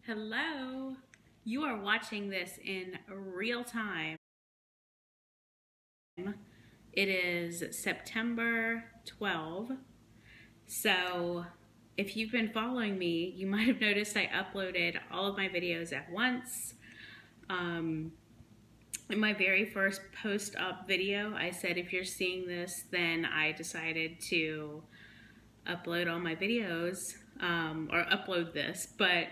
Hello, you are watching this in real time. It is September 12. So if you've been following me, you might have noticed I uploaded all of my videos at once. In my very first post-up video, I said if you're seeing this, then I decided to upload all my videos, or upload this, but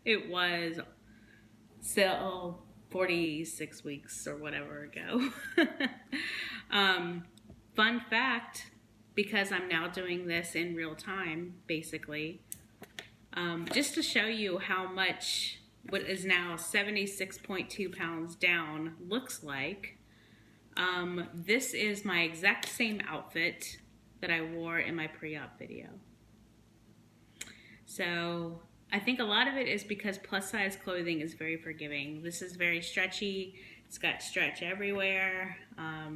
it was still 46 weeks or whatever ago. Fun fact, because I'm now doing this in real time, basically, just to show you how much what is now 76.2 pounds down looks like. This is my exact same outfit that I wore in my pre-op video. So I think a lot of it is because plus size clothing is very forgiving. This is very stretchy. It's got stretch everywhere. I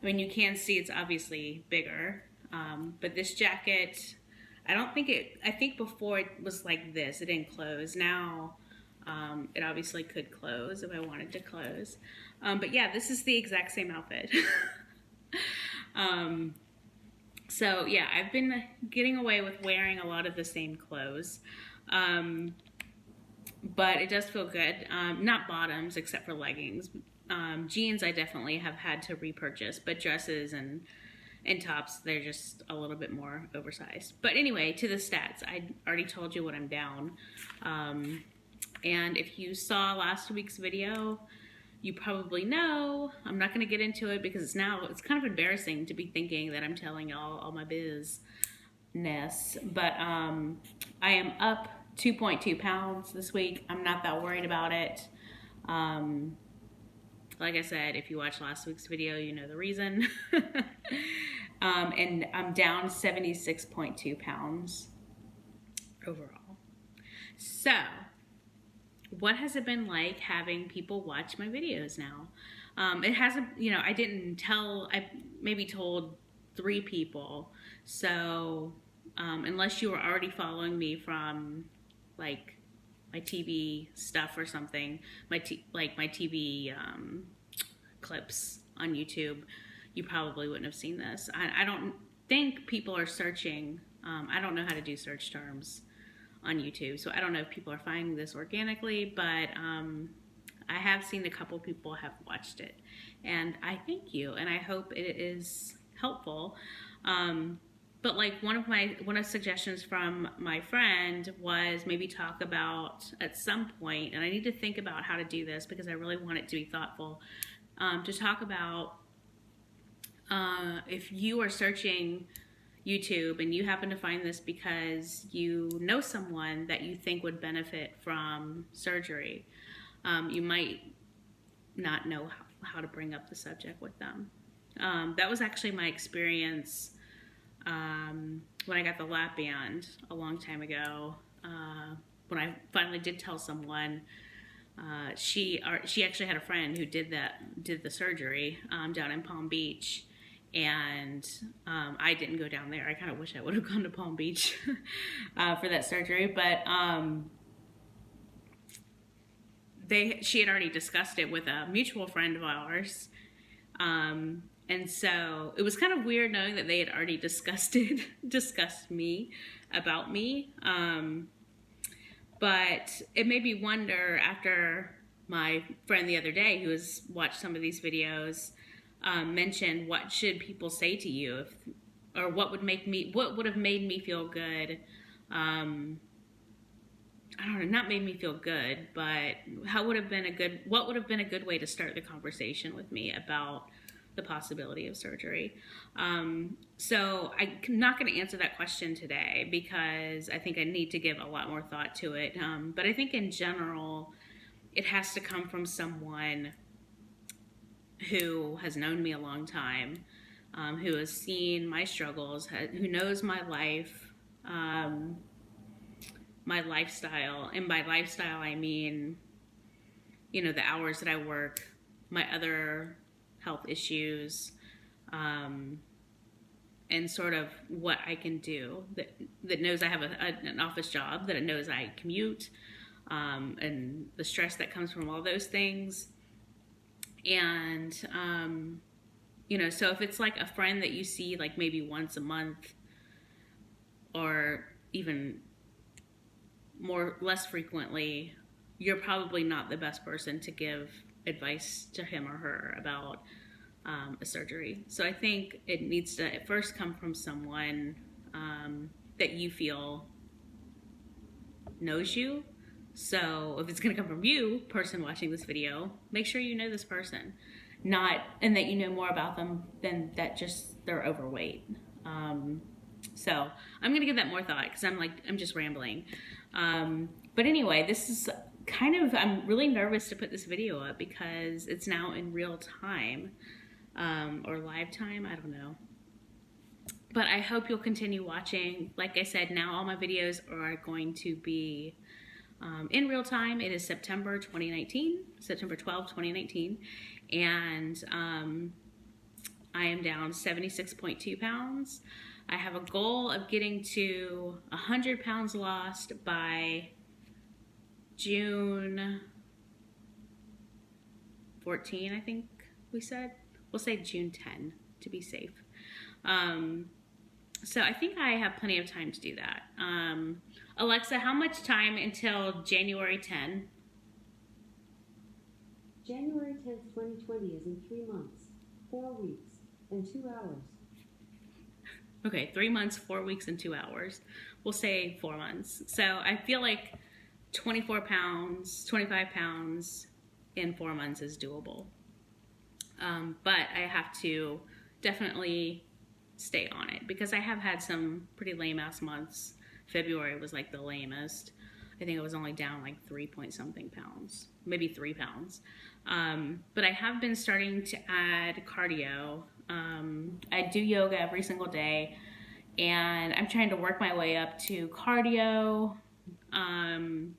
mean, you can see it's obviously bigger, but this jacket, I think before it was like this, it didn't close. Now, it obviously could close if I wanted to close. But yeah, this is the exact same outfit. So yeah, I've been getting away with wearing a lot of the same clothes. But it does feel good. Not bottoms, except for leggings. Jeans I definitely have had to repurchase, but dresses and tops, they're just a little bit more oversized. But anyway, to the stats. I already told you what I'm down. And if you saw last week's video, you probably know, I'm not going to get into it because it's kind of embarrassing to be thinking that I'm telling y'all all my business. But I am up 2.2 pounds this week. I'm not that worried about it. Like I said, if you watched last week's video, you know the reason. And I'm down 76.2 pounds overall. So, what has it been like having people watch my videos now? It hasn't, I maybe told 3 people. So, unless you were already following me from like my TV stuff or something, my TV clips on YouTube, you probably wouldn't have seen this. I don't think people are searching. I don't know how to do search terms on YouTube, so I don't know if people are finding this organically, but I have seen a couple people have watched it, and I thank you, and I hope it is helpful. But like one of the suggestions from my friend was maybe talk about at some point, and I need to think about how to do this because I really want it to be thoughtful, to talk about if you are searching YouTube and you happen to find this because you know someone that you think would benefit from surgery, you might not know how to bring up the subject with them. That was actually my experience when I got the lap band a long time ago. When I finally did tell someone, she actually had a friend who did the surgery down in Palm Beach. And I didn't go down there. I kind of wish I would have gone to Palm Beach for that surgery, but she had already discussed it with a mutual friend of ours, and so it was kind of weird knowing that they had already discussed me about me. But it made me wonder, after my friend the other day who has watched some of these videos mentioned, what should people say to you, or what would have made me feel good. I don't know, not made me feel good, but what would have been a good way to start the conversation with me about the possibility of surgery. So I'm not going to answer that question today because I think I need to give a lot more thought to it. But I think in general, it has to come from someone who has known me a long time, who has seen my struggles, who knows my life, my lifestyle. And by lifestyle, I mean, the hours that I work, my other health issues, and sort of what I can do, that knows I have an office job, that it knows I commute, and the stress that comes from all those things. And, so if it's like a friend that you see like maybe once a month or even less frequently, you're probably not the best person to give advice to him or her about a surgery. So I think it needs to at first come from someone that you feel knows you. So if it's going to come from you, person watching this video, make sure you know this person, and that you know more about them than that just they're overweight. So I'm going to give that more thought because I'm just rambling. But anyway, this is I'm really nervous to put this video up because it's now in real time, or live time, I don't know. But I hope you'll continue watching. Like I said, now all my videos are going to be in real time. It is September 2019, September 12, 2019. And I am down 76.2 pounds. I have a goal of getting to 100 pounds lost by June 14, I think we said. We'll say June 10 to be safe. So I think I have plenty of time to do that. Alexa, how much time until January 10? January 10th, 2020 is in 3 months, 4 weeks, and 2 hours. Okay, 3 months, 4 weeks, and 2 hours. We'll say 4 months. So I feel like 24 pounds, 25 pounds in 4 months is doable. But I have to definitely stay on it because I have had some pretty lame ass months. February was like the lamest. I think I was only down like 3-point-something pounds, maybe 3 pounds. But I have been starting to add cardio. I do yoga every single day, and I'm trying to work my way up to cardio. My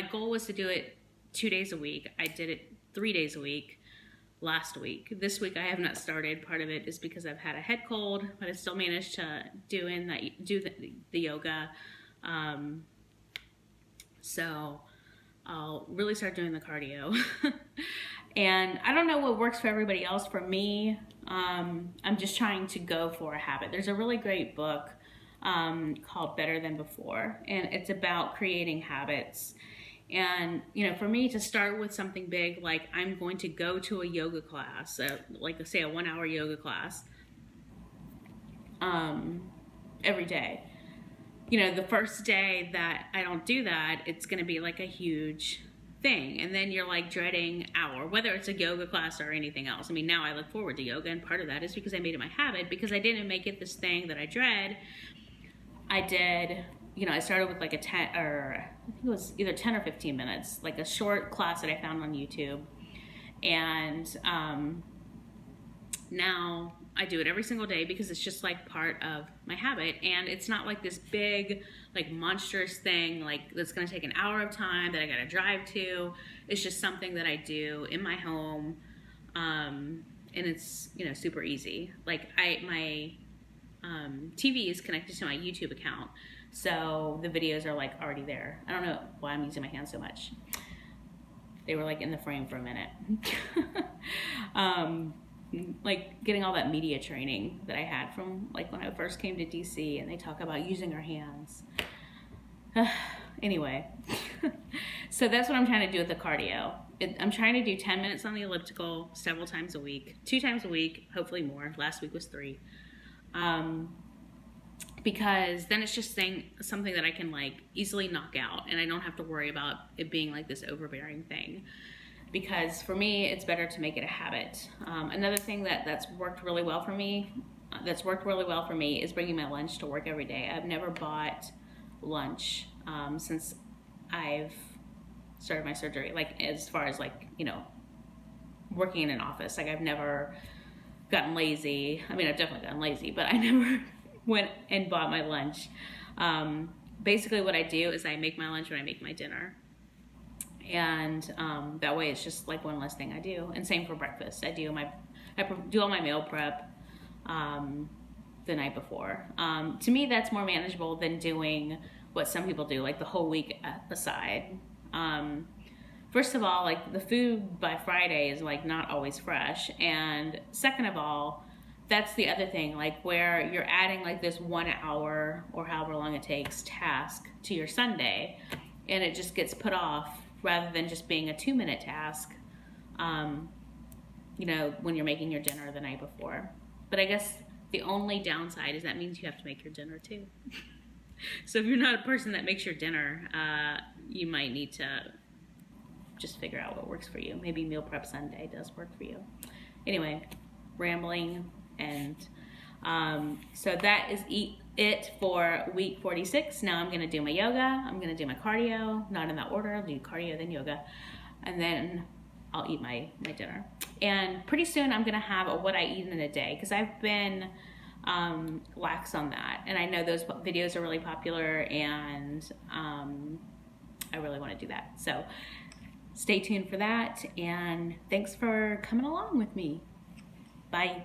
goal was to do it 2 days a week. I did it 3 days a week last week. This week I have not started. Part of it is because I've had a head cold, but I still managed to do the yoga. So I'll really start doing the cardio. And I don't know what works for everybody else. For me, I'm just trying to go for a habit. There's a really great book called Better Than Before, and it's about creating habits. And, for me to start with something big, like I'm going to go to a yoga class, like say a 1-hour yoga class every day. The first day that I don't do that, it's going to be like a huge thing. And then you're like dreading hour, whether it's a yoga class or anything else. I mean, now I look forward to yoga, and part of that is because I made it my habit, because I didn't make it this thing that I dread. I did, I started with like I think it was either 10 or 15 minutes, like a short class that I found on YouTube. And now I do it every single day because it's just like part of my habit. And it's not like this big, like monstrous thing, like that's going to take an hour of time that I got to drive to. It's just something that I do in my home. And it's, super easy. Like my TV is connected to my YouTube account. So the videos are like already there. I don't know why I'm using my hands so much. They were like in the frame for a minute. Like getting all that media training that I had from like when I first came to DC, and they talk about using our hands. Anyway, so that's what I'm trying to do with the cardio. I'm trying to do 10 minutes on the elliptical several times a week, 2 times a week, hopefully more. Last week was 3. Because then it's just something that I can like easily knock out, and I don't have to worry about it being like this overbearing thing. Because for me, it's better to make it a habit. Another thing that's worked really well for me, is bringing my lunch to work every day. I've never bought lunch since I've started my surgery. Like as far as like working in an office, like I've never gotten lazy. I mean, I've definitely gotten lazy, but I never went and bought my lunch. Basically what I do is I make my lunch when I make my dinner. And that way it's just like one less thing I do. And same for breakfast. I do all my meal prep the night before. To me, that's more manageable than doing what some people do, like the whole week aside. First of all, like the food by Friday is like not always fresh. And second of all, that's the other thing, like where you're adding like this 1 hour or however long it takes task to your Sunday, and it just gets put off rather than just being a 2-minute task, you know, when you're making your dinner the night before. But I guess the only downside is that means you have to make your dinner too. So if you're not a person that makes your dinner, you might need to just figure out what works for you. Maybe meal prep Sunday does work for you. Anyway, rambling. And so that is it for week 46. Now I'm going to do my yoga. I'm going to do my cardio. Not in that order. I'll do cardio, then yoga. And then I'll eat my dinner. And pretty soon I'm going to have a what I eat in a day, because I've been lax on that. And I know those videos are really popular, and I really want to do that. So stay tuned for that. And thanks for coming along with me. Bye.